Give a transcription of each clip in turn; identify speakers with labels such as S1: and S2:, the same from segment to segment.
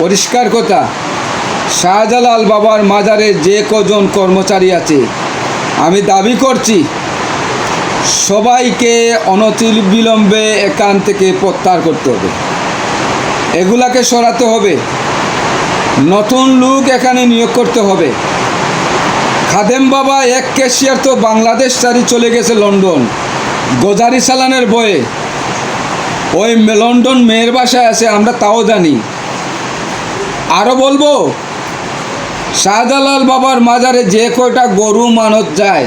S1: পরিষ্কার কথা, শাহজালাল বাবার মাজারে যে কজন কর্মচারী আছে আমি দাবি করছি সবাইকে অনতিবিলম্বে এখান থেকে প্রত্যাহার করতে হবে, এগুলাকে সরাতে হবে, নতুন লোক এখানে নিয়োগ করতে হবে। খাদেম বাবা এক ক্যাশিয়ার তো বাংলাদেশ ছাড়ি চলে গেছে লন্ডন গোজারি চালানের বয়ে, ওই লন্ডন মেয়ের বাসায় আছে, আমরা তাও জানি। আরও বলবো, শাহজালাল বাবার মাজারে যে কয়টা গরু মানত যায়,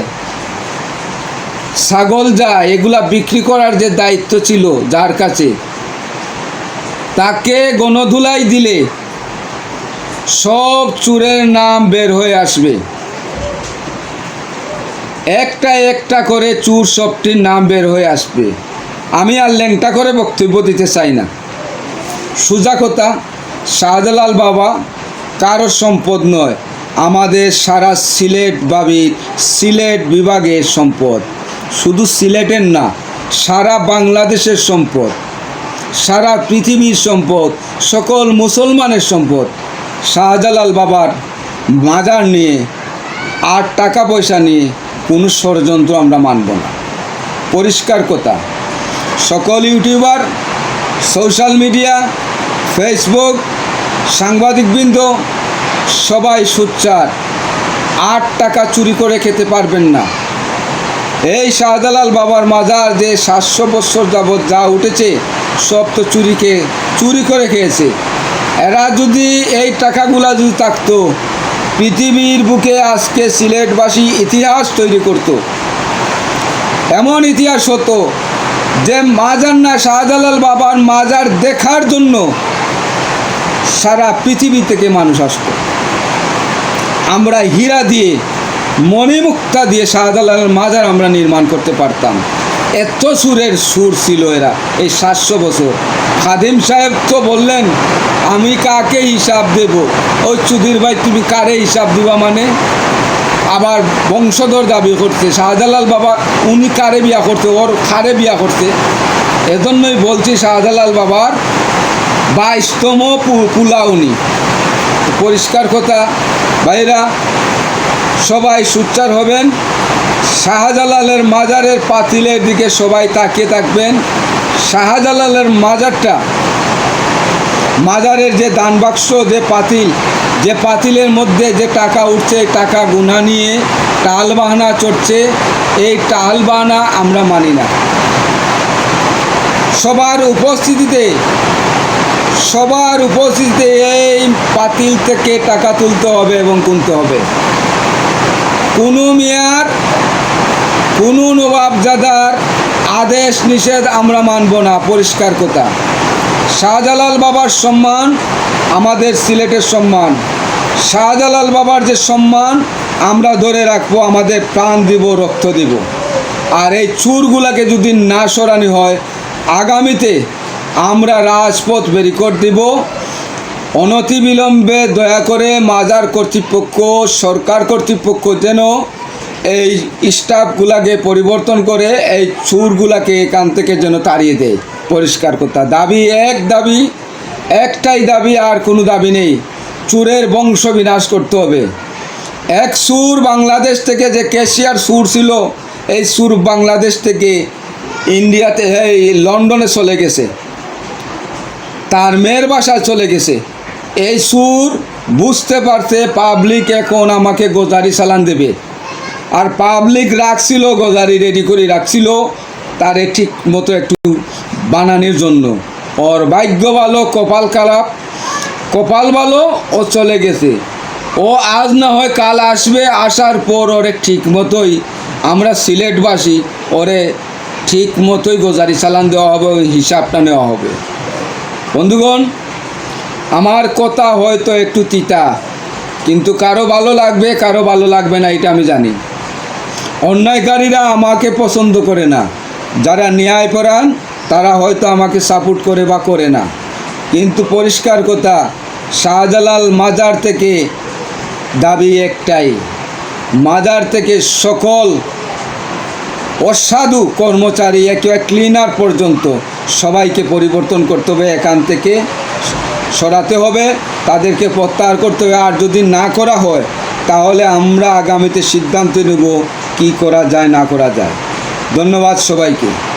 S1: ছাগল যায়, এগুলা বিক্রি করার যে দায়িত্ব ছিল যার কাছে, তাকে গণধুলাই দিলে সব চুরের নাম বের হয়ে আসবে। একটা একটা করে চুর সবটির নাম বের হয়ে আসবে। আমি আর ল্যাংটা করে বক্তব্য দিতে চাই না। সোজা কথা, শাহজালাল বাবা কারো সম্পদ নয়, আমাদের সারা সিলেট বিভাগের সম্পদ। শুধু সিলেটের না, সারা বাংলাদেশের সম্পদ, সারা পৃথিবীর সম্পদ, সকল মুসলমানের সম্পদ। শাহজালাল বাবার মাজার নিয়ে আর টাকা পয়সা নিয়ে কোনো ষড়যন্ত্র আমরা মানব না। পরিষ্কার কথা, সকল ইউটিউবার, সোশ্যাল মিডিয়া, ফেসবুক, সাংবাদিকবৃন্দ সবাই সোচ্চার, 8 টাকা চুরি করে খেতে পারবেন না। এই শাহজালাল বাবার মাজার যে 700 বছর যাবৎ যা উঠেছে সব তো চুরি করে খেয়েছে। এরা যদি এই টাকাগুলা যদি থাকতো, পৃথিবীর বুকে আজকে সিলেটবাসী ইতিহাস তৈরি করত। এমন ইতিহাস হতো যে মাজার না, শাহজালাল বাবার মাজার দেখার জন্য সারা পৃথিবী থেকে মানুষ আসত। আমরা হীরা দিয়ে, মণিমুক্তা দিয়ে শাহজালালের মাজার আমরা নির্মাণ করতে পারতাম। এত সুর ছিল এরা এই 700 বছর। খাদিম সাহেব তো বললেন, আমি কাকে হিসাব দেব? ওই চুদির ভাই, তুমি কারে হিসাব দিবা? মানে আবার বংশধর দাবি করছে শাহজালাল বাবা, উনি কারে বিয়া করতে, ওর কারে বিয়া করতে। এজন্যই বলছি শাহজালাল বাবার 22তম পুলা উনি। পরিষ্কার কথা ভাইরা, সবাই সোচ্চার হবেন। শাহজালালের মাজারের পাতিলের দিকে সবাই তাকিয়ে থাকবেন। শাহজালালের মাজারের যে দান বাক্স, যে পাতিলের মধ্যে যে টাকা উঠছে, টাকা গুনা নিয়ে টাল বাহানা চড়ছে, এই টাল বাহানা আমরা মানি না। সবার উপস্থিতিতে এই পাতিল থেকে টাকা তুলতে হবে এবং গুনতে হবে। কোনো মেয়ার, কোনো নবাবজাদার আদেশ নিষেধ আমরা মানব না। পরিষ্কার কথা, শাহজালাল বাবার সম্মান আমাদের সিলেটের সম্মান। শাহজালাল বাবার যে সম্মান আমরা ধরে রাখবো, আমাদের প্রাণ দিব, রক্ত দিব। আর এই চুরগুলাকে যদি না সরানো হয়, আগামীতে আমরা রাজপথ বেরিকট দিব। অনতিবিলম্বে দয়া করে মাজার কর্তৃপক্ষ, সরকার কর্তৃপক্ষ যেন এই স্টাফগুলাকে পরিবর্তন করে এই চুরগুলাকে এখান থেকে যেন তাড়িয়ে দেয়। পরিষ্কার কথা, একটাই দাবি, আর কোনো দাবি নেই। চুরের বংশ বিনাশ করতে হবে। এক সুর বাংলাদেশ থেকে, যে ক্যাশিয়ার সুর ছিল, এই সুর বাংলাদেশ থেকে ইন্ডিয়াতে, এই লন্ডনে চলে গেছে, তার মেয়ের বাসায় চলে গেছে। এই সুর বুঝতে পারছে পাবলিক এখন আমাকে গোজারি চালান দেবে, আর পাবলিক রাখছিল, গোজারি রেডি করে রাখছিল তারে ঠিক মতো একটু বানানোর জন্য। ওর ভাগ্য ভালো, কপাল ভালো, ও চলে গেছে। ও আজ না হয় কাল আসবে, আসার পর ওরে ঠিক মতোই আমরা সিলেটবাসী ওরে ঠিক মতোই গোজারি চালান দেওয়া হবে, ওই হিসাবটা নেওয়া হবে। বন্ধুগণ, আমার কথা হয়তো একটু তিতা, কিন্তু কারো ভালো লাগবে, কারো ভালো লাগবে না, এটা আমি জানি। অন্যায়কারীরা আমাকে পছন্দ করে না, যারা ন্যায়পরায়ণ তারা হয়তো আমাকে সাপোর্ট করে বা করে না। কিন্তু পরিষ্কার কথা, শাহজালাল মাজার থেকে দাবি একটাই, মাজার থেকে সকল অসাধু কর্মচারী, একেবারে ক্লিনার পর্যন্ত সবাইকে পরিবর্তন করতে হবে, এখান থেকে সরাতে হবে। তাদেরকে প্রত্যাহার করতে হবে। আর যদি না করা হয় তাহলে আমরা আগামীতে সিদ্ধান্ত নেব কী করা যায় না করা যায়। ধন্যবাদ সবাইকে।